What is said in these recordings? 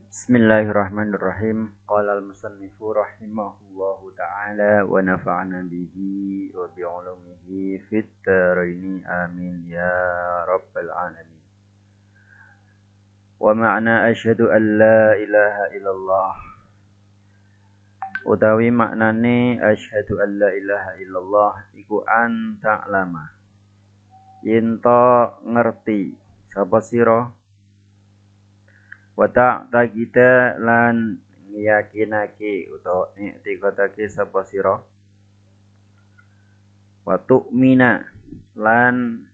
Bismillahirrahmanirrahim. Qala al-musannifu rahimahullahu ta'ala wa nafa'ana bihi wa bi'ulumihi fit dharaini amin ya rabbal alamin. Wa ma'na asyhadu an la ilaha illallah. Utawi maknane asyhadu an la ilaha illallah iku an ta'lama. Yen to ngerti sapa sira wa ta'taqida lan yakinake utawa i'tiqadake sapa sira wa tu'mina lan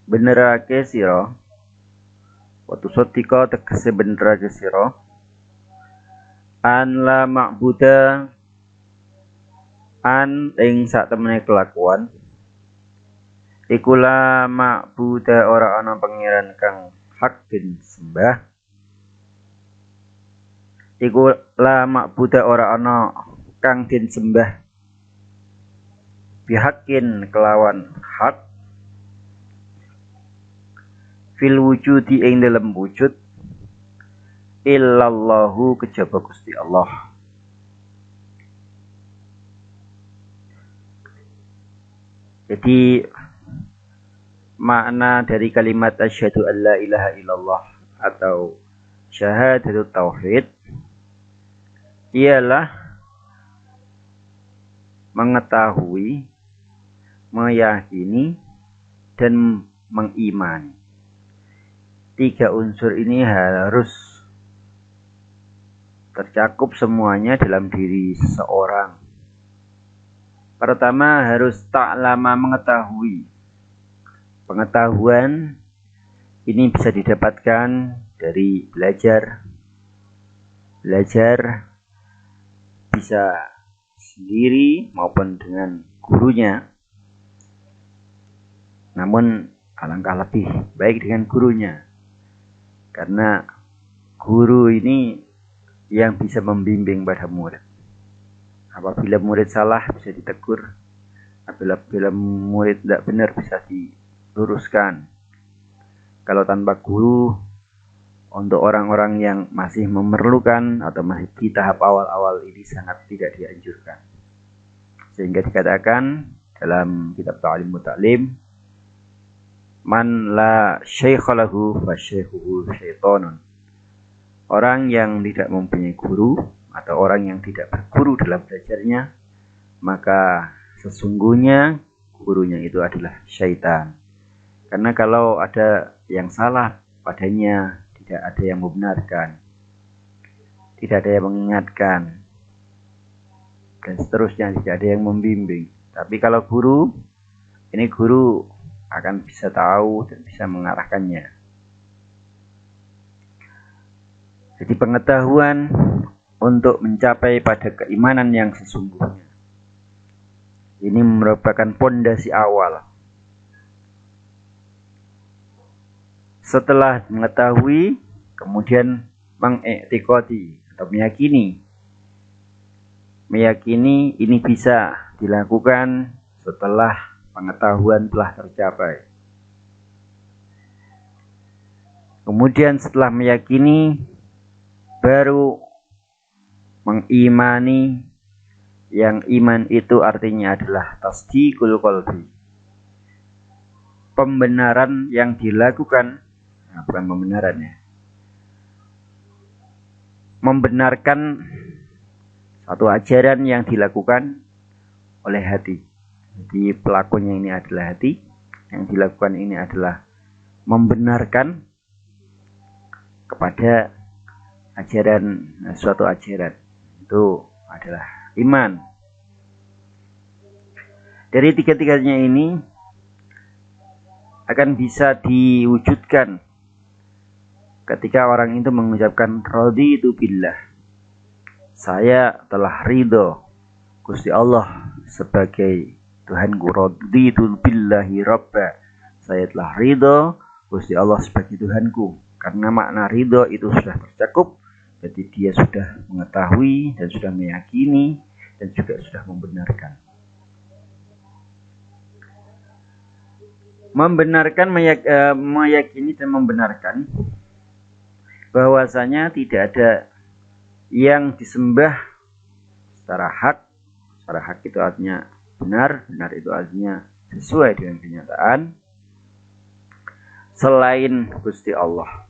benerake sira wa tusaddiqa tegese benerake sira an la ma'buda an ing sak temene kelakuan iku la ma'buda ora ana pangeran kang hak den sembah iku la ma'buda ora ana kang den sembah bihakin kelawan hak fil wujudi ing dalam wujud illallahu kejaba Gusti Allah. Jadi makna dari kalimat asyhadu an la ilaha illallah atau syahadatut tauhid ialah mengetahui, meyakini dan mengimani. Tiga unsur ini harus tercakup semuanya dalam diri seseorang. Pertama harus ta'lama mengetahui. Pengetahuan ini bisa didapatkan dari belajar. Belajar bisa sendiri maupun dengan gurunya. Namun alangkah lebih baik dengan gurunya. Karena guru ini yang bisa membimbing pada murid. Apabila murid salah bisa ditegur. Apabila murid tidak benar bisa diluruskan. Kalau tanpa guru, untuk orang-orang yang masih memerlukan atau masih di tahap awal-awal ini sangat tidak dianjurkan. Sehingga dikatakan dalam kitab Ta'lim Muta'lim, man la syaikha lahu fa syaikhuhu syaitonun. Orang yang tidak mempunyai guru atau orang yang tidak berguru dalam belajarnya, maka sesungguhnya gurunya itu adalah syaitan. Karena kalau ada yang salah padanya, tidak ada yang membenarkan, tidak ada yang mengingatkan, dan seterusnya, tidak ada yang membimbing. Tapi kalau guru, ini guru akan bisa tahu dan bisa mengarahkannya. Jadi pengetahuan untuk mencapai pada keimanan yang sesungguhnya. Ini merupakan pondasi awal. Setelah mengetahui, kemudian mengiktikadi atau meyakini. Meyakini ini bisa dilakukan setelah pengetahuan telah tercapai. Kemudian setelah meyakini, baru mengimani. Yang iman itu artinya adalah tasdiqul qalbi. Pembenaran yang dilakukan, bukan pembenarannya, membenarkan satu ajaran yang dilakukan oleh hati. Jadi pelakunya ini adalah hati, yang dilakukan ini adalah membenarkan kepada ajaran, suatu ajaran. Itu adalah iman. Dari tiga-tiganya ini akan bisa diwujudkan ketika orang itu mengucapkan raditu billah. Saya telah ridho Gusti Allah sebagai Tuhanku. Raditu billahi rabba. Saya telah ridho Gusti Allah sebagai Tuhanku. Karena makna ridho itu sudah tercakup. Jadi dia sudah mengetahui dan sudah meyakini dan juga sudah membenarkan. Membenarkan, meyakini dan membenarkan bahwasanya tidak ada yang disembah secara hak. Secara hak itu artinya benar, benar itu artinya sesuai dengan kenyataan, selain Gusti Allah.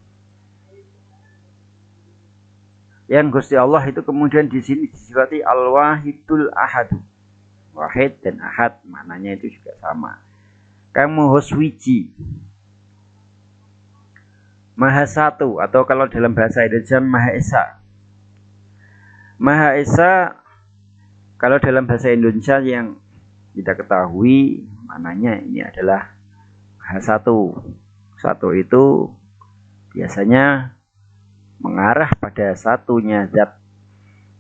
Yang Gusti Allah itu kemudian di sini disifati Al-Wahidul Ahad. Wahid dan Ahad maknanya itu juga sama. Kamu Huswiji, Maha Satu, atau kalau dalam bahasa Indonesia Maha Esa. Maha Esa kalau dalam bahasa Indonesia yang kita ketahui maknanya ini adalah Maha Satu. Satu itu biasanya mengarah pada satunya zat.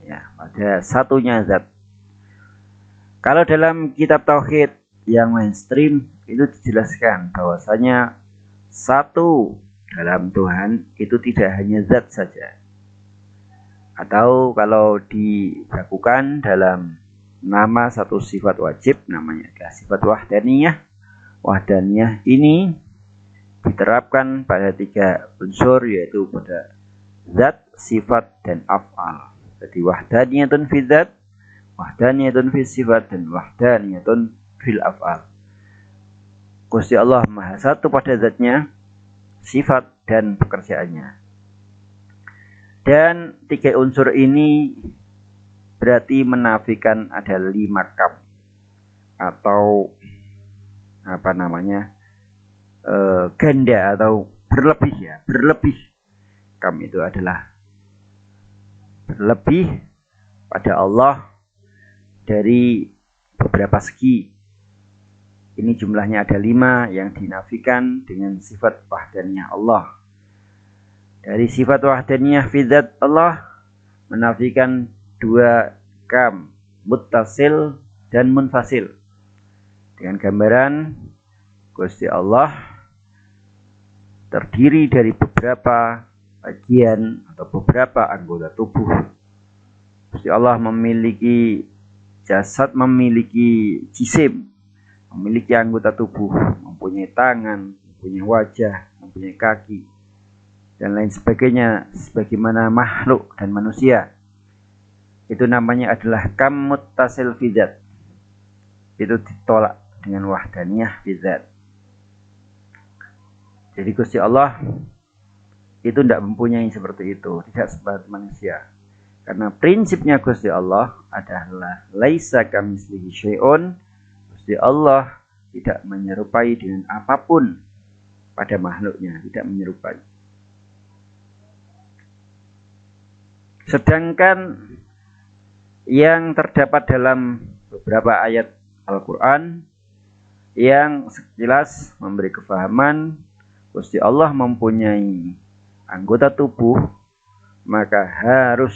Ya, pada satunya zat. Kalau dalam kitab tauhid yang mainstream itu dijelaskan bahwasanya satu dalam Tuhan itu tidak hanya zat saja. Atau kalau dilakukan dalam nama satu sifat wajib namanya adalah sifat wahdaniyah. Wahdaniyah ini diterapkan pada 3 unsur, yaitu pada zat, sifat, dan af'al. Jadi wahdaniyatun fi zat, wahdaniyatun fi sifat, dan wahdaniyatun fil af'al. Gusti Allah Maha Satu pada zatnya, sifat, dan pekerjaannya. Dan 3 unsur ini berarti menafikan ada 5 kam, atau ganda atau berlebih ya, berlebih. Kam itu adalah berlebih pada Allah dari beberapa segi. Ini jumlahnya ada 5 yang dinafikan dengan sifat wahdaniyah Allah. Dari sifat wahdaniyah fi dzat Allah menafikan 2 kam, muttasil dan munfasil. Dengan gambaran Gusti Allah terdiri dari beberapa bagian atau beberapa anggota tubuh. Gusti Allah memiliki jasad, memiliki jisim, memiliki anggota tubuh, mempunyai tangan, mempunyai wajah, mempunyai kaki, dan lain sebagainya, sebagaimana makhluk dan manusia. Itu namanya adalah kam muttasil fi dzat. Itu ditolak dengan wahdaniyah fi dzat. Jadi Gusti Allah itu tidak mempunyai seperti itu, tidak seperti manusia. Karena prinsipnya Gusti Allah adalah laisa kamitslihi syai'un. Gusti Allah tidak menyerupai dengan apapun pada makhluknya, tidak menyerupai. Sedangkan yang terdapat dalam beberapa ayat Al-Quran yang sekilas memberi kefahaman Gusti Allah mempunyai anggota tubuh, maka harus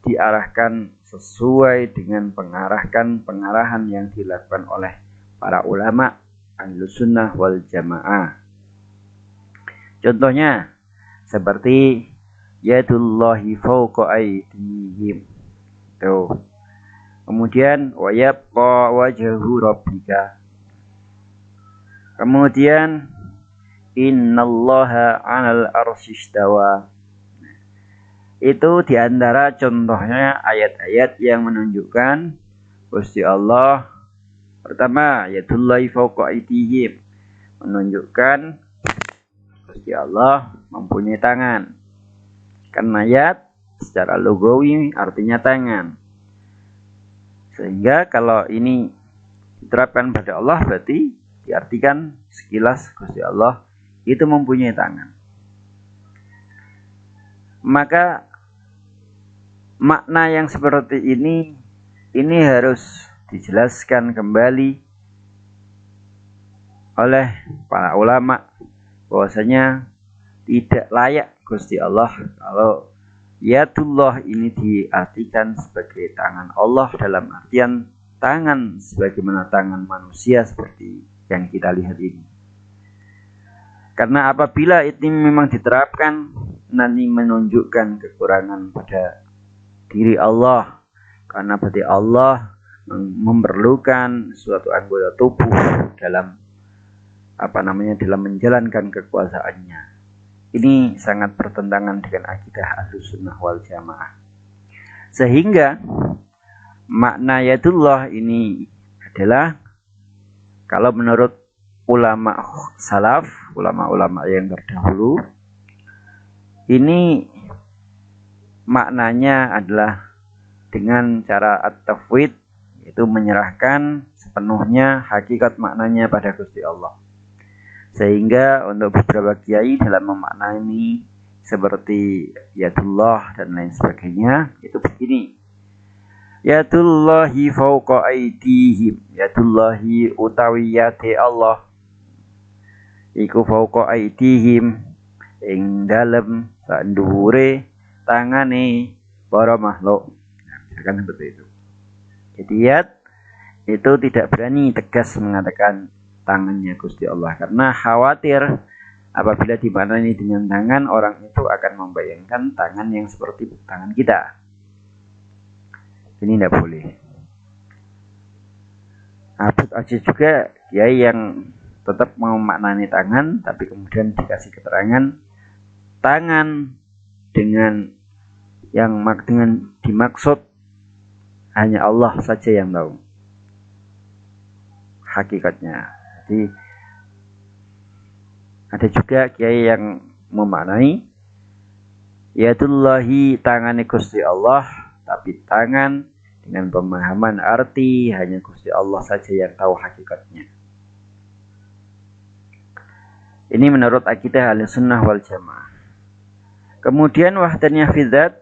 diarahkan sesuai dengan pengarahan yang dilakukan oleh para ulama Ahlus Sunnah wal Jamaah. Contohnya seperti yadullahi fawqa aydihim. Tuh. Kemudian wa yabqa wajhu rabbika. Kemudian innallaha 'alal arsy istawa. Itu diantara contohnya ayat-ayat yang menunjukkan Gusti Allah. Pertama, yadullahi fawqa aydihim, menunjukkan Gusti Allah mempunyai tangan. Karena yad secara lugawi artinya tangan. Sehingga kalau ini diterapkan pada Allah berarti diartikan sekilas Gusti Allah itu mempunyai tangan. Maka makna yang seperti ini harus dijelaskan kembali oleh para ulama bahwasanya tidak layak Gusti Allah kalau yadullah ini diartikan sebagai tangan Allah dalam artian tangan sebagaimana tangan manusia seperti yang kita lihat ini. Karena apabila itu memang diterapkan nanti menunjukkan kekurangan pada diri Allah, karena berarti Allah memerlukan suatu anggota tubuh dalam dalam menjalankan kekuasaannya. Ini sangat bertentangan dengan akidah Ahlussunnah wal Jamaah. Sehingga makna yadullah ini adalah, kalau menurut ulama salaf, ulama-ulama yang terdahulu, ini maknanya adalah dengan cara at-tafwid, yaitu menyerahkan sepenuhnya hakikat maknanya pada Gusti Allah. Sehingga untuk beberapa kiai dalam memaknai seperti yadullah dan lain sebagainya, itu begini: yadullahi fauqa aydihim, yadullahi utawi yate Allah iku fauqa aydihim, ing dalem sandhuwure tangane para makhluk. Misalkan seperti itu. Jadi yad itu tidak berani tegas mengatakan tangannya Gusti Allah, karena khawatir apabila dimaknai dengan tangan, orang itu akan membayangkan tangan yang seperti tangan kita. Ini tidak boleh. Abad aja juga kiai yang tetap mau memaknai tangan, tapi kemudian dikasih keterangan tangan dengan dimaksud hanya Allah saja yang tahu hakikatnya. Jadi ada juga kiai yang memaknai yadullahi tangane Gusti Allah, tapi tangan dengan pemahaman arti hanya Gusti Allah saja yang tahu hakikatnya. Ini menurut akidah Ahlussunnah wal Jamaah. Kemudian wahdaniyah fi dzat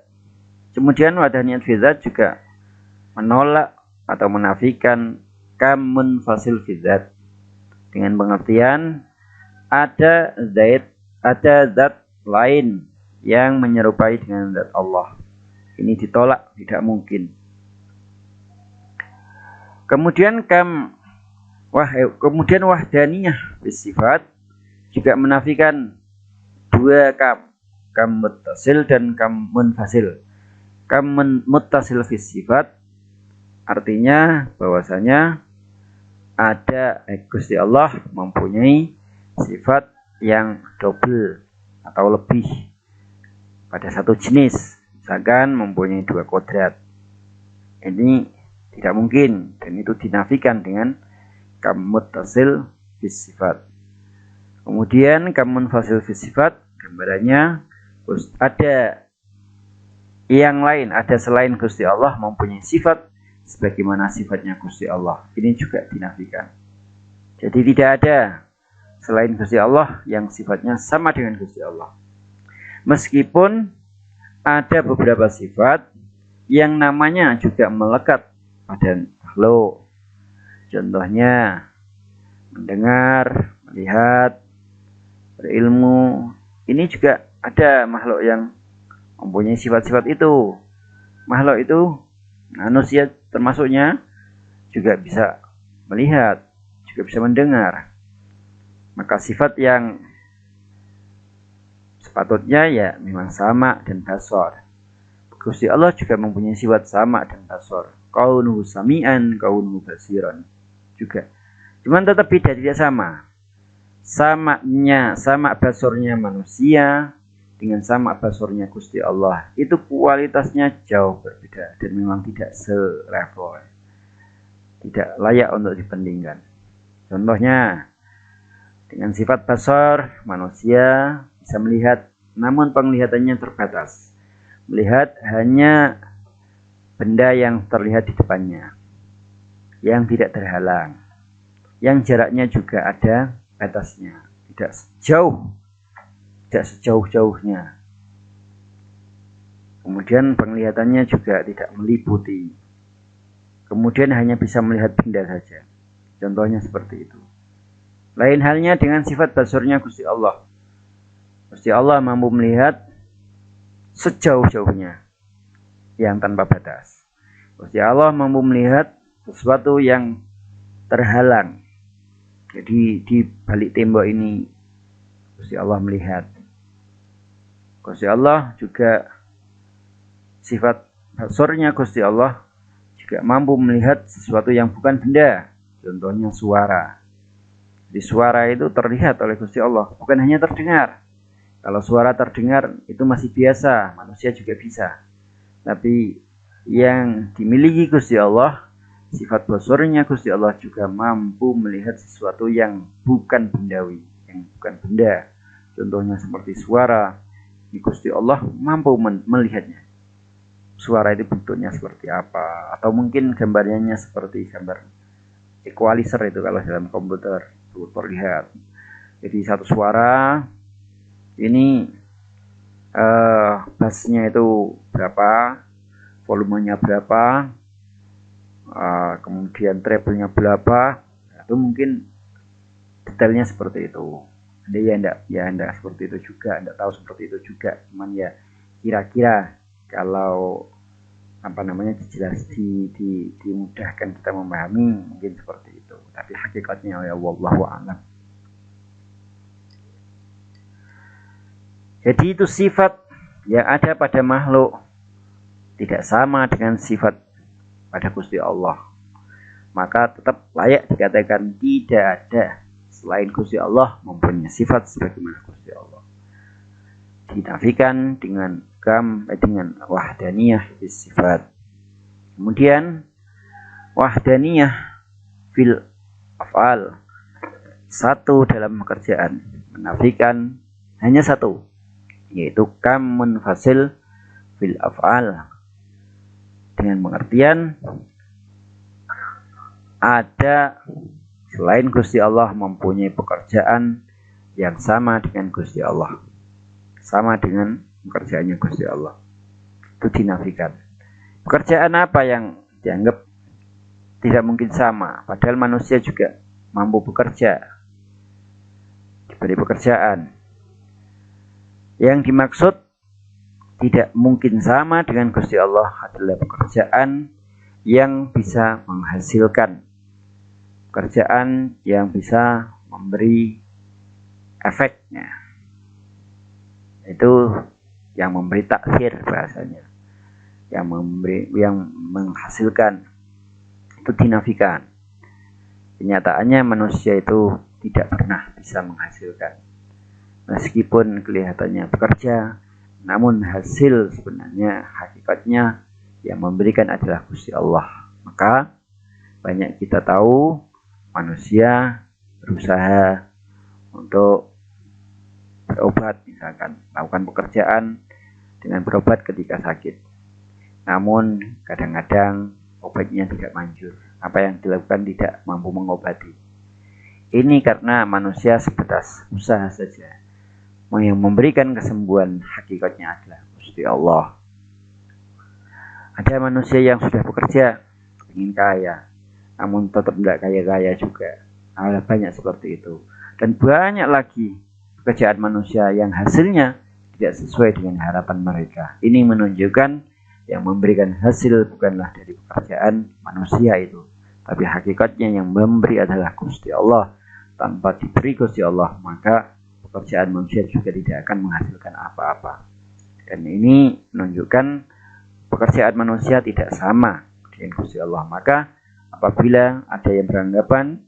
juga menolak atau menafikan kamun fasil fi dzat, dengan pengertian ada zat lain yang menyerupai dengan zat Allah. Ini ditolak, tidak mungkin. Kemudian wahdaniyah sifat juga menafikan dua kam muttasil dan kam munfasil. Kam muttasil fi sifat artinya bahwasanya ada Gusti Allah mempunyai sifat yang double atau lebih pada satu jenis, misalkan mempunyai dua kodrat. Ini tidak mungkin, dan itu dinafikan dengan kam muttasil fi sifat. Kemudian kam munfasil fi sifat, gambarannya ada yang lain, ada selain Gusti Allah mempunyai sifat sebagaimana sifatnya Gusti Allah. Ini juga dinafikan. Jadi tidak ada selain Gusti Allah yang sifatnya sama dengan Gusti Allah. Meskipun ada beberapa sifat yang namanya juga melekat pada makhluk. Contohnya mendengar, melihat, berilmu. Ini juga ada makhluk yang mempunyai sifat-sifat itu. Makhluk itu, manusia termasuknya, juga bisa melihat, juga bisa mendengar. Maka sifat yang sepatutnya ya memang sama dan basar. Gusti Allah juga mempunyai sifat sama dan basar. Kaunuhu sami'an, kaunuhu basiran juga. Cuman tetap beda, tidak sama. Sama basornya manusia dengan sama basornya Gusti Allah, itu kualitasnya jauh berbeda dan memang tidak selevel, tidak layak untuk dibandingkan. Contohnya, dengan sifat basar, manusia bisa melihat, namun penglihatannya terbatas. Melihat hanya benda yang terlihat di depannya, yang tidak terhalang, yang jaraknya juga ada batasnya, tidak sejauh-jauhnya. Kemudian penglihatannya juga tidak meliputi. Kemudian hanya bisa melihat benda saja. Contohnya seperti itu. Lain halnya dengan sifat basornya Gusti Allah. Gusti Allah mampu melihat sejauh-jauhnya, yang tanpa batas. Gusti Allah mampu melihat sesuatu yang terhalang. Jadi di balik tembok ini Gusti Allah melihat. Gusti Allah juga sifat basornya Gusti Allah juga mampu melihat sesuatu yang bukan benda. Contohnya suara. Di suara itu terlihat oleh Gusti Allah, bukan hanya terdengar. Kalau suara terdengar itu masih biasa, manusia juga bisa. Tapi yang dimiliki Gusti Allah, sifat basornya Gusti Allah juga mampu melihat sesuatu yang bukan bendawi, yang bukan benda. Contohnya seperti suara, Gusti Allah mampu melihatnya. Suara itu bentuknya seperti apa, atau mungkin gambarnya seperti gambar equalizer itu kalau dalam komputer itu terlihat. Jadi satu suara ini bassnya itu berapa, volumenya berapa, kemudian treble-nya berapa, itu mungkin detailnya seperti itu. Jadi ya enggak seperti itu juga, enggak tahu seperti itu juga, cuman ya kira-kira kalau dimudahkan kita memahami mungkin seperti itu. Tapi hakikatnya ya wallahu a'lam. Jadi itu sifat yang ada pada makhluk tidak sama dengan sifat pada Gusti Allah. Maka tetap layak dikatakan tidak ada selain Gusti Allah mempunyai sifat sebagaimana Gusti Allah. Dinafikan dengan wahdaniyah fis sifat. Kemudian wahdaniyah fil af'al, satu dalam pekerjaan, menafikan hanya satu, yaitu kam munfasil fil af'al, dengan pengertian ada selain Gusti Allah mempunyai pekerjaan yang sama dengan Gusti Allah, sama dengan pekerjaannya Gusti Allah, itu dinafikan. Pekerjaan apa yang dianggap tidak mungkin sama, padahal manusia juga mampu bekerja, diberi pekerjaan. Yang dimaksud tidak mungkin sama dengan Gusti Allah adalah pekerjaan yang bisa menghasilkan, pekerjaan yang bisa memberi efeknya, itu yang memberi taksir bahasanya, yang menghasilkan, itu dinafikan. Kenyataannya manusia itu tidak pernah bisa menghasilkan, meskipun kelihatannya bekerja, namun hasil sebenarnya hakikatnya yang memberikan adalah Gusti Allah. Maka banyak kita tahu manusia berusaha untuk berobat, misalkan melakukan pekerjaan dengan berobat ketika sakit, namun kadang-kadang obatnya tidak manjur, apa yang dilakukan tidak mampu mengobati. Ini karena manusia sebatas usaha saja. Yang memberikan kesembuhan hakikatnya adalah Gusti Allah. Ada manusia yang sudah bekerja ingin kaya, namun tetap tidak kaya-kaya juga. Ada banyak seperti itu. Dan banyak lagi pekerjaan manusia yang hasilnya tidak sesuai dengan harapan mereka. Ini menunjukkan yang memberikan hasil bukanlah dari pekerjaan manusia itu, tapi hakikatnya yang memberi adalah Gusti Allah. Tanpa diberi Gusti Allah, maka pekerjaan manusia juga tidak akan menghasilkan apa-apa. Dan ini menunjukkan pekerjaan manusia tidak sama dengan Gusti Allah. Maka apabila ada yang beranggapan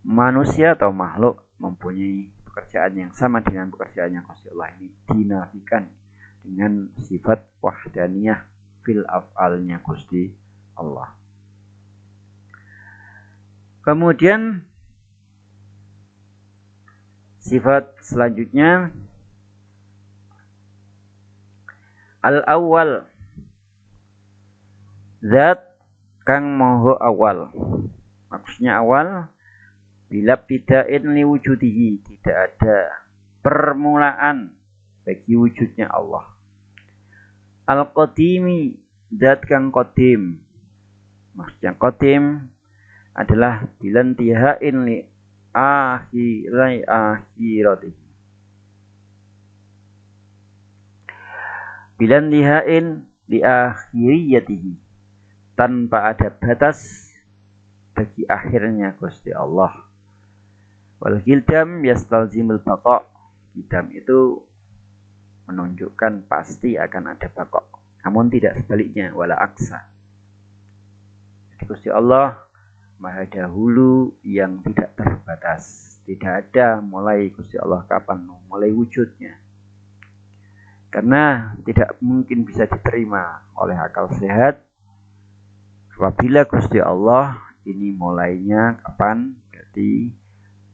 manusia atau makhluk mempunyai pekerjaan yang sama dengan pekerjaannya Gusti Allah, ini dinafikan dengan sifat wahdaniyah fil af'alnya Gusti Allah. Kemudian sifat selanjutnya al-awwal, zat kang moho awal. Maksudnya awal bila bida'in li wujudihi, tidak ada permulaan bagi wujudnya Allah. Al-qadimi, zat kang qadim. Maksudnya qadim adalah bilantihain li akhirati. Bilan lihain di akhiriyatihi, tanpa ada batas bagi akhirnya Gusti Allah. Wal qidam yastalzimul baqa. Qidam itu menunjukkan pasti akan ada baqa, namun tidak sebaliknya, wala aksa. Jadi Gusti Allah Maha dahulu yang tidak terbatas. Tidak ada mulai Gusti Allah kapan mulai wujudnya. Karena tidak mungkin bisa diterima oleh akal sehat apabila Gusti Allah ini mulainya kapan? Berarti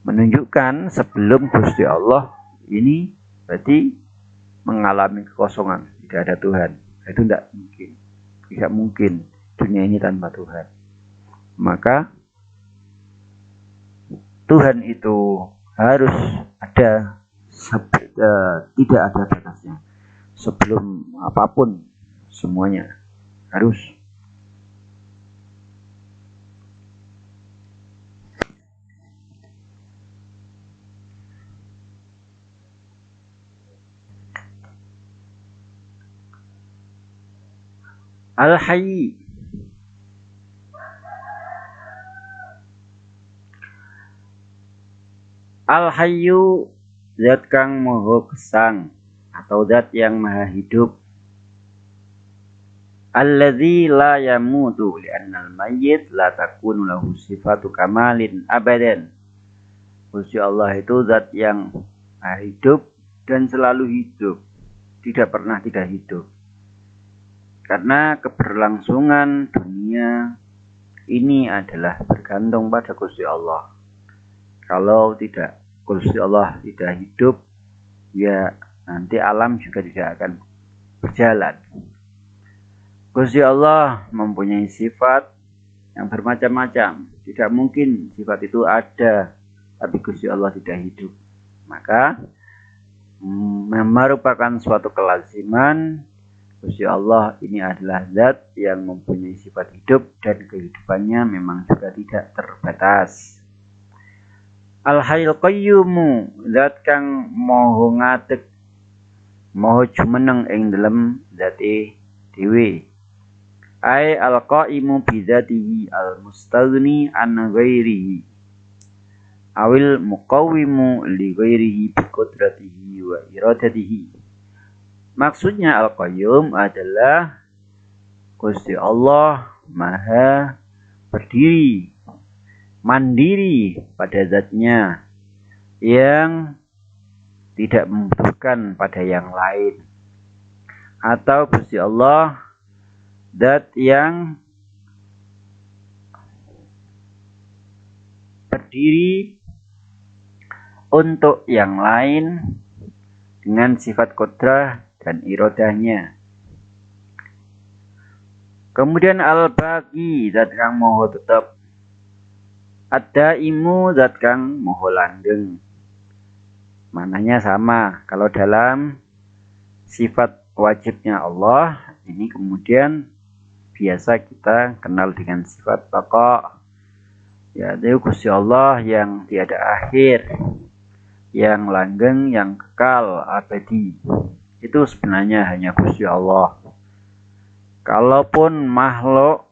menunjukkan sebelum Gusti Allah ini berarti mengalami kekosongan, tidak ada Tuhan. Itu tidak mungkin. Tidak mungkin dunia ini tanpa Tuhan. Maka Tuhan itu harus ada, tidak ada batasnya. Sebelum apapun semuanya harus. Al-Hayy. Al-Hayyu zat kang moho gesang atau zat yang maha hidup. Alladzi la yamutu li'annal mayyit la takunu lahu sifatu kamalin abadan. Gusti Allah itu zat yang maha hidup dan selalu hidup, tidak pernah tidak hidup. Karena keberlangsungan dunia ini adalah bergantung pada Gusti Allah. Kalau tidak Gusti Allah tidak hidup, ya nanti alam juga tidak akan berjalan. Gusti Allah mempunyai sifat yang bermacam-macam. Tidak mungkin sifat itu ada, tapi Gusti Allah tidak hidup. Maka merupakan suatu kelaziman Gusti Allah ini adalah zat yang mempunyai sifat hidup dan kehidupannya memang juga tidak terbatas. Al-Hayyul Qayyumu zat kang moho ngadeg moho jumeneng ing dalem zate dhewe. Ai al-qaimu bi dzatihi al-mustaghni an ghairihi. Awil muqawwimu li ghairihi bi qudratihi wa iradatihi. Maksudnya Al-Qayyum adalah Gusti Allah maha berdiri, mandiri pada zatnya yang tidak membutuhkan pada yang lain. Atau Gusti Allah zat yang berdiri untuk yang lain dengan sifat qudrah dan irodahnya. Kemudian al-baqi zat kang moho tetep. Ad-daimu zat kang moho langgeng. Mananya sama. Kalau dalam sifat wajibnya Allah, ini kemudian biasa kita kenal dengan sifat baqa. Yaitu Gusti Allah yang tiada akhir, yang langgeng, yang kekal, abadi. Itu sebenarnya hanya Gusti Allah. Kalaupun makhluk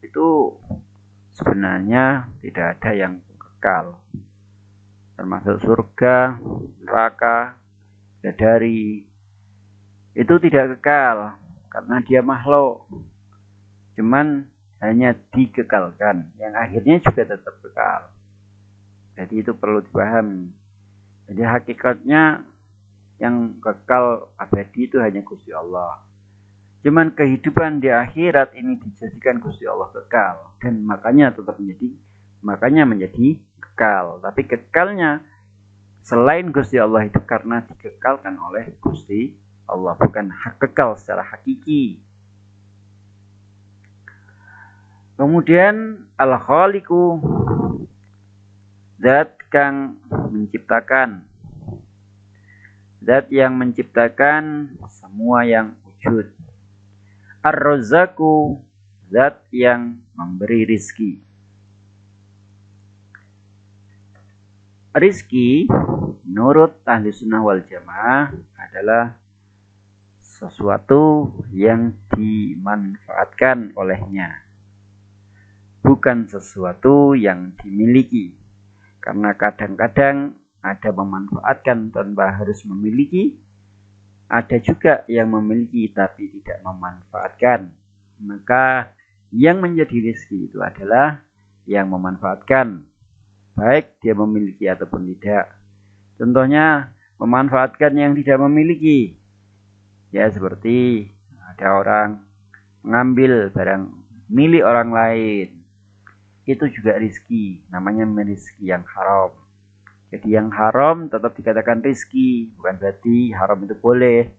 itu sebenarnya tidak ada yang kekal. Termasuk surga, neraka, bidadari. Itu tidak kekal karena dia makhluk. Cuman hanya dikekalkan. Yang akhirnya juga tetap kekal. Jadi itu perlu dipahami. Jadi hakikatnya yang kekal abadi itu hanya Gusti Allah. Cuman kehidupan di akhirat ini dijadikan Gusti Allah kekal dan makanya menjadi kekal. Tapi kekalnya selain Gusti Allah itu karena dikekalkan oleh Gusti Allah, bukan kekal secara hakiki. Kemudian al-khaliqu zat kang menciptakan, zat yang menciptakan semua yang wujud. Ar-Razzaqu zat yang memberi rizki. Rizki menurut ahli sunnah wal jamaah adalah sesuatu yang dimanfaatkan olehnya, bukan sesuatu yang dimiliki. Karena kadang-kadang ada memanfaatkan tanpa harus memiliki, ada juga yang memiliki tapi tidak memanfaatkan. Maka yang menjadi rezeki itu adalah yang memanfaatkan, baik dia memiliki ataupun tidak. Contohnya memanfaatkan yang tidak memiliki. Ya seperti ada orang mengambil barang milik orang lain, itu juga rizki, namanya rizki yang haram. Jadi yang haram tetap dikatakan rizki, bukan berarti haram itu boleh.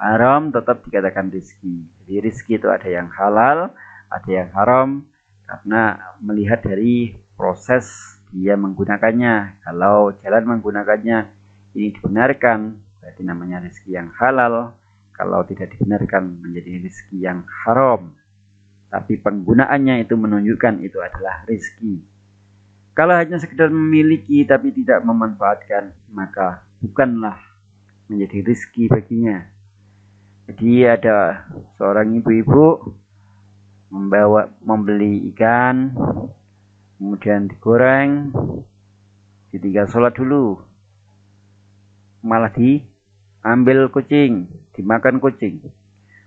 Haram tetap dikatakan rizki. Jadi rizki itu ada yang halal, ada yang haram, karena melihat dari proses dia menggunakannya. Kalau jalan menggunakannya ini dibenarkan, berarti namanya rizki yang halal. Kalau tidak dibenarkan menjadi rizki yang haram. Tapi penggunaannya itu menunjukkan itu adalah rizki. Kalau hanya sekedar memiliki tapi tidak memanfaatkan, maka bukanlah menjadi rizki baginya. Jadi ada seorang ibu-ibu membeli ikan, kemudian digoreng, ditinggal sholat dulu, malah diambil kucing, dimakan kucing.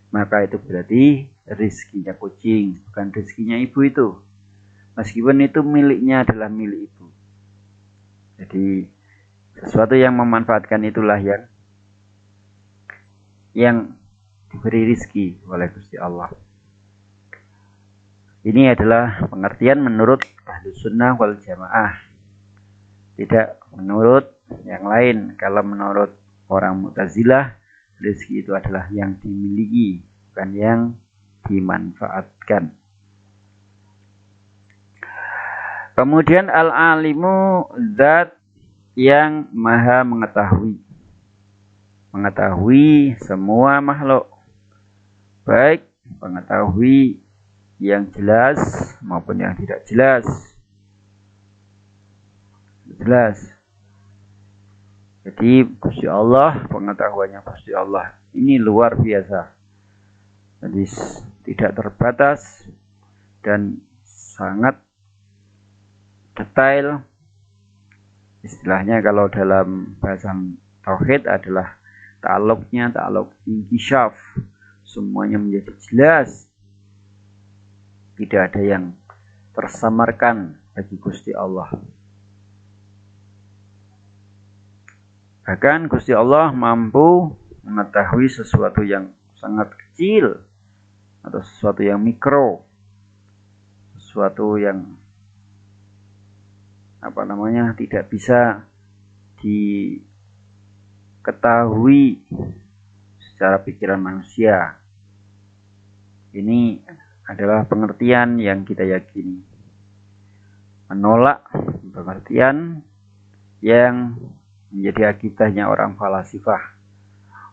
Maka itu berarti rizkinya kucing, bukan rizkinya ibu itu. Meskipun itu miliknya adalah milik ibu. Jadi sesuatu yang memanfaatkan itulah yang diberi rizki oleh Gusti Allah. Ini adalah pengertian menurut Ahlus Sunnah wal Jamaah. Tidak menurut yang lain. Kalau menurut orang Mu'tazilah, rizki itu adalah yang dimiliki, bukan yang dimanfaatkan. Kemudian al-alimu zat yang maha mengetahui. Mengetahui semua makhluk. Baik mengetahui yang jelas maupun yang tidak jelas. Jelas. Jadi Gusti Allah, pengetahuannya Gusti Allah ini luar biasa. Jadi tidak terbatas dan sangat detail. Istilahnya kalau dalam bahasa tauhid adalah ta'alluqnya ta'alluq inkisyaf. Semuanya menjadi jelas. Tidak ada yang tersamarkan bagi Gusti Allah. Bahkan Gusti Allah mampu mengetahui sesuatu yang sangat kecil atau sesuatu yang mikro. Sesuatu yang tidak bisa diketahui secara pikiran manusia. Ini adalah pengertian yang kita yakini. Menolak pengertian yang menjadi akidahnya orang falasifah.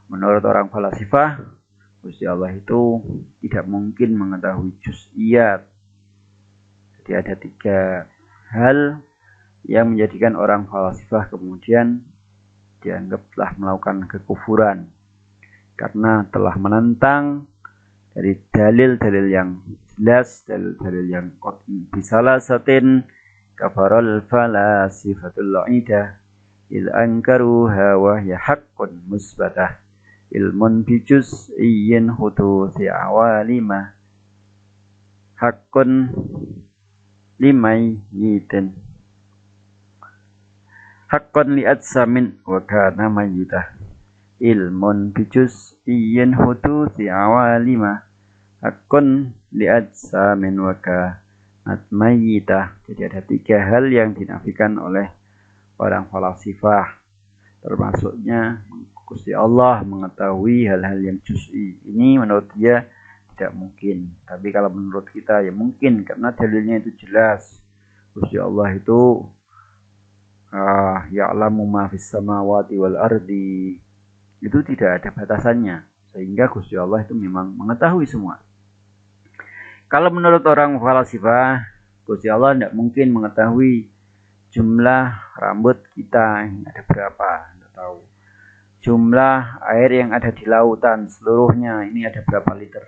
Menurut orang falasifah, Gusti Allah itu tidak mungkin mengetahui juz'iyat. Jadi ada 3 hal yang menjadikan orang falasifah kemudian dianggap telah melakukan kekufuran karena telah menentang dari dalil-dalil yang jelas, dalil-dalil yang qat'i. Bisalasatin kafarul falasifatul la'idah il ankaruha wa hiya haqqun musbatah ilmun bi juz'iyyin huduthi awalima haqqun limayyitin haqqan li'adsamin wa kana mayyitah ilmun bijus iyin hudusi awalima haqqan li'adsamin wa kanat mayyitah. Jadi ada 3 hal yang dinafikan oleh orang falasifah, termasuknya Gusti Allah mengetahui hal-hal yang juz'i. Ini menurut dia tidak mungkin, tapi kalau menurut kita ya mungkin, karena dalilnya itu jelas. Gusti Allah itu ya'lamu ma fis samawati wal ardi. Itu tidak ada batasannya, sehingga Gusti Allah itu memang mengetahui semua. Kalau menurut orang falasifah, Gusti Allah tidak mungkin mengetahui jumlah rambut kita yang ada berapa, tidak tahu. Jumlah air yang ada di lautan seluruhnya ini ada berapa liter.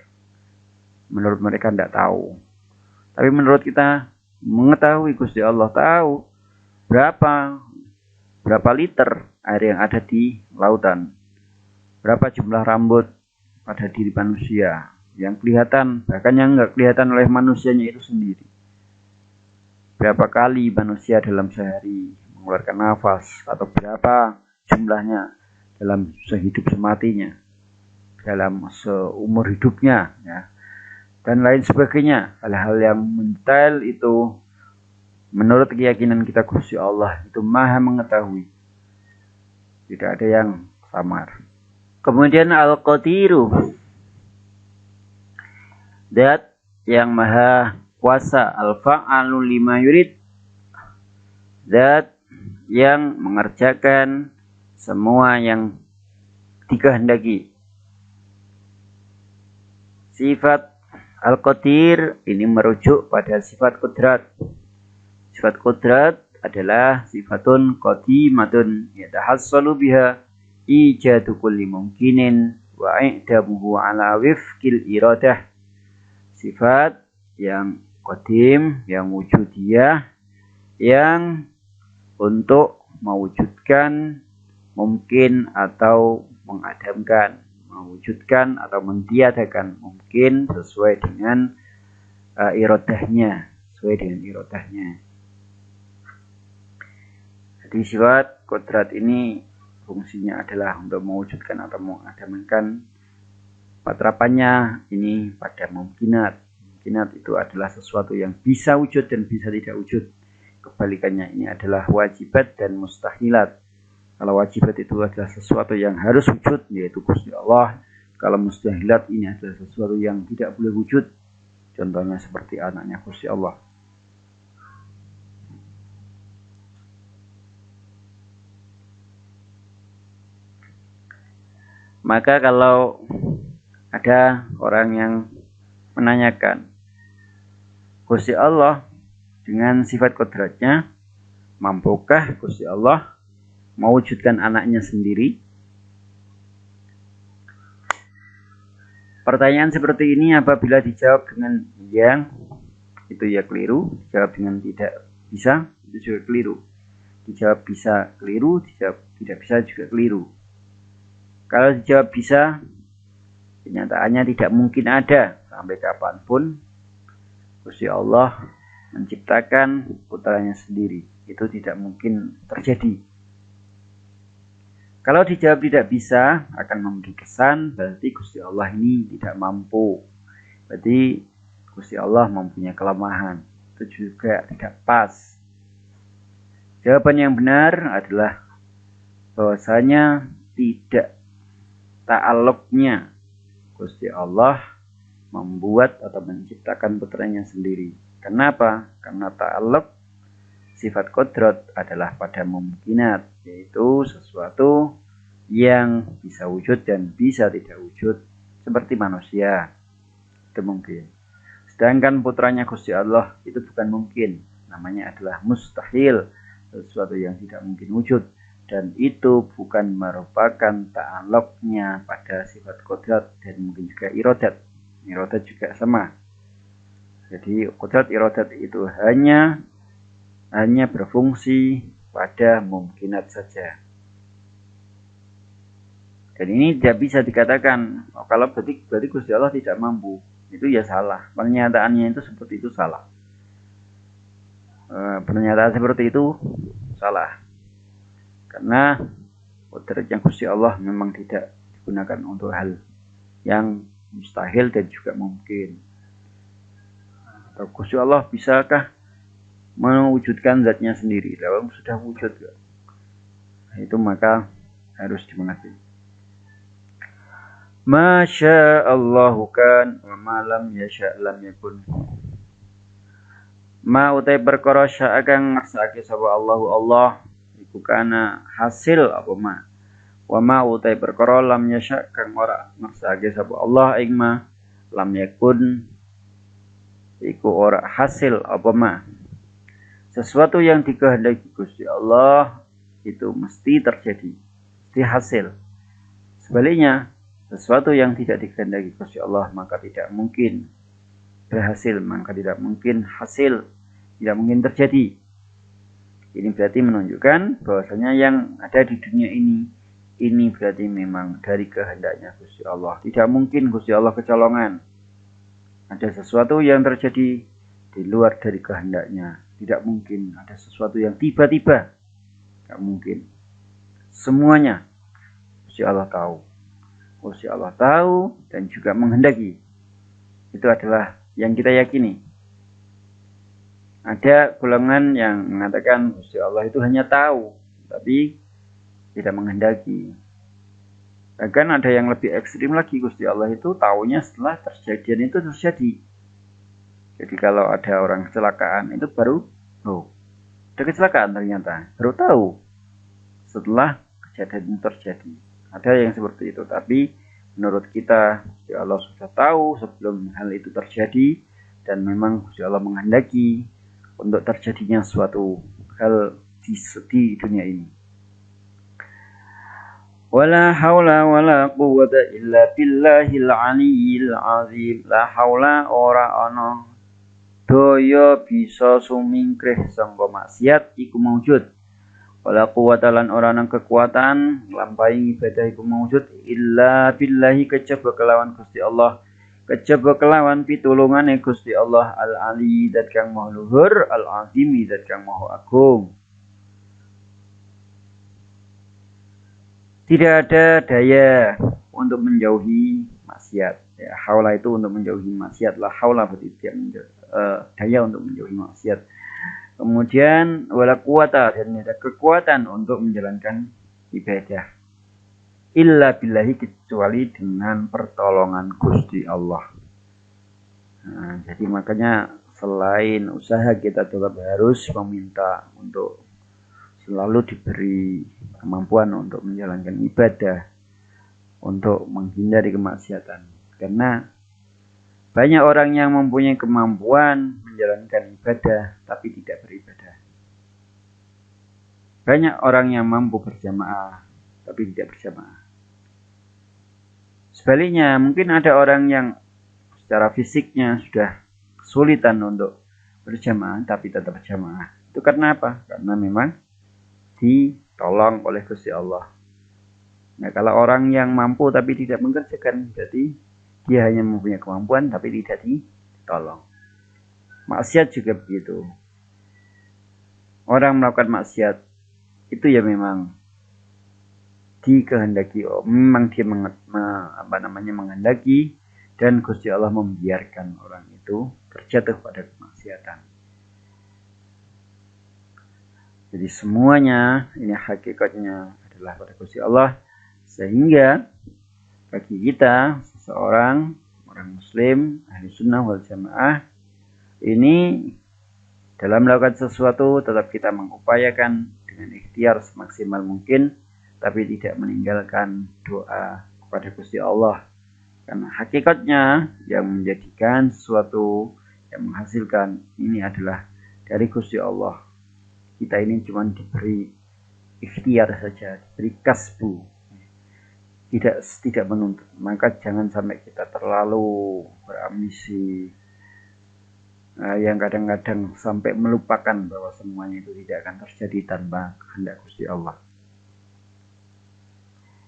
Menurut mereka tidak tahu. Tapi menurut kita mengetahui, Gusti Allah tahu berapa liter air yang ada di lautan, berapa jumlah rambut pada diri manusia yang kelihatan, bahkan yang nggak kelihatan oleh manusianya itu sendiri. Berapa kali manusia dalam sehari mengeluarkan nafas, atau berapa jumlahnya dalam sehidup sematinya. dalam seumur hidupnya, ya, dan lain sebagainya. Hal-hal yang mendetail itu menurut keyakinan kita Gusti Allah itu maha mengetahui, tidak ada yang samar. Kemudian Al-Qadiru, zat yang maha kuasa, Al-Fa'alu lima yurid, zat yang mengerjakan semua yang dikehendaki. Sifat Al-Qadir ini merujuk pada sifat qudrat. Sifat qudrat adalah sifatun qadimatun yatahassalu biha ijadu kulli mungkinin wa i'damuhu ala wifqil iradah. Sifat yang qadim, yang wujudiyah, yang untuk mewujudkan mungkin atau mengadamkan, mewujudkan atau mentiadakan mungkin sesuai dengan irodahnya, Jadi sifat kodrat ini fungsinya adalah untuk mewujudkan atau mengadamkan. Penerapannya ini pada mungkinat. Mungkinat itu adalah sesuatu yang bisa wujud dan bisa tidak wujud. Kebalikannya ini adalah wajibat dan mustahilat. Kalau wajibat itu adalah sesuatu yang harus wujud, yaitu Gusti Allah. Kalau mustahilat ini adalah sesuatu yang tidak boleh wujud. Contohnya seperti anaknya Gusti Allah. Maka kalau ada orang yang menanyakan, Gusti Allah dengan sifat kodratnya, mampukah Gusti Allah mewujudkan anaknya sendiri? Pertanyaan seperti ini apabila dijawab dengan yang itu ya keliru, dijawab dengan tidak bisa, itu juga keliru. Dijawab bisa keliru, dijawab tidak bisa juga keliru. Kalau dijawab bisa, kenyataannya tidak mungkin ada sampai kapanpun Gusti Allah menciptakan putranya sendiri. Itu tidak mungkin terjadi. Kalau dijawab tidak bisa, akan memberi kesan berarti Gusti Allah ini tidak mampu. Berarti Gusti Allah mempunyai kelemahan. Itu juga tidak pas. Jawaban yang benar adalah bahwasanya tidak ta'alluqnya Gusti Allah membuat atau menciptakan putranya sendiri. Kenapa? Karena ta'alluq sifat kodrat adalah pada mungkinat, yaitu sesuatu yang bisa wujud dan bisa tidak wujud, seperti manusia. Itu mungkin. Sedangkan putranya Gusti Allah itu bukan mungkin, namanya adalah mustahil, sesuatu yang tidak mungkin wujud. Dan itu bukan merupakan ta'alluqnya pada sifat kodrat dan mungkin juga irodat. Irodat juga sama. Jadi kodrat irodat itu hanya berfungsi pada mungkinat saja. Dan ini tidak bisa dikatakan kalau berarti Gusti Allah tidak mampu. Itu ya salah. Pernyataannya itu seperti itu salah. Pernyataan seperti itu salah. Karena kodrat yang Gusti Allah memang tidak digunakan untuk hal yang mustahil dan juga mungkin. Atau Gusti Allah bisakah mewujudkan zatnya sendiri? Kalau sudah wujud, itu maka harus dimengerti. Masya Allahu kan wa ma lam yasha lam yakun. Ma utai perkara sya kang ngersake sapa Allahu Allah iku kana hasil apa ma. Wa ma utai perkara lam yasha kang ora ngersake sapa Allah ing ma lam yakun iku ora hasil apa ma. Sesuatu yang dikehendaki Gusti Allah itu mesti terjadi, mesti hasil. Sebaliknya, sesuatu yang tidak dikehendaki Gusti Allah maka tidak mungkin berhasil, maka tidak mungkin hasil, tidak mungkin terjadi. Ini berarti menunjukkan bahwasanya yang ada di dunia ini berarti memang dari kehendaknya Gusti Allah. Tidak mungkin Gusti Allah kecolongan. Ada sesuatu yang terjadi di luar dari kehendaknya. Tidak mungkin ada sesuatu yang tiba-tiba. Tidak mungkin. Semuanya Gusti Allah tahu. Gusti Allah tahu dan juga menghendaki. Itu adalah yang kita yakini. Ada golongan yang mengatakan Gusti Allah itu hanya tahu, tapi tidak menghendaki. Bahkan ada yang lebih ekstrim lagi, Gusti Allah itu tahunya setelah terjadian itu terjadi. Jadi kalau ada orang kecelakaan itu baru, ada kecelakaan ternyata, baru tahu setelah kejadian itu terjadi. Ada yang seperti itu, tapi menurut kita Gusti Allah sudah tahu sebelum hal itu terjadi dan memang Gusti Allah menghendaki untuk terjadinya suatu hal di dunia ini. Wala haula wala quwwata illa billahil aliyyil azim. La haula ora ana daya bisa sumingkrih sangka maksiat iku maujud. Wala quwwata lan ora ana kekuatan nglampahi ibadah iku maujud illa billahi kejaba kelawan Gusti Allah. Kejaba kelawan pitulungane Gusti Allah Al-Ali dat kang maha luhur, Al-Azimi dat kang maha agung. Tidak ada daya untuk menjauhi maksiat. Ya, haula itu untuk menjauhi maksiat. La haula berarti tidak daya untuk menjauhi maksiat. Kemudian wala quwata dan ada kekuatan untuk menjalankan ibadah. Illa billahi kecuali dengan pertolongan Gusti Allah. Nah, jadi makanya selain usaha kita tetap harus meminta untuk selalu diberi kemampuan untuk menjalankan ibadah, untuk menghindari kemaksiatan. Karena banyak orang yang mempunyai kemampuan menjalankan ibadah tapi tidak beribadah. Banyak orang yang mampu berjamaah tapi tidak berjamaah. Sebaliknya, mungkin ada orang yang secara fisiknya sudah kesulitan untuk berjamaah tapi tetap berjamaah. Itu karena apa? Karena memang ditolong oleh Gusti Allah. Nah, kalau orang yang mampu tapi tidak mengerjakan, berarti dia hanya mempunyai kemampuan tapi tidak ditolong. Maksiat juga begitu. Orang melakukan maksiat itu ya memang dikehendaki, memang dia menghendaki dan Gusti Allah membiarkan orang itu terjatuh pada kemaksiatan. Jadi semuanya ini hakikatnya adalah pada Gusti Allah, sehingga bagi kita seseorang orang muslim ahli sunnah wal jamaah ini dalam melakukan sesuatu tetap kita mengupayakan dengan ikhtiar semaksimal mungkin, tapi tidak meninggalkan doa kepada Gusti Allah. Karena hakikatnya yang menjadikan sesuatu yang menghasilkan ini adalah dari Gusti Allah. Kita ini cuma diberi ikhtiar saja, diberi kasbu, tidak menuntut. Maka jangan sampai kita terlalu berambisi, yang kadang-kadang sampai melupakan bahwa semuanya itu tidak akan terjadi tanpa kehendak Gusti Allah.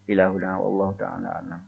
Ilahuna wallahu ta'ala alam.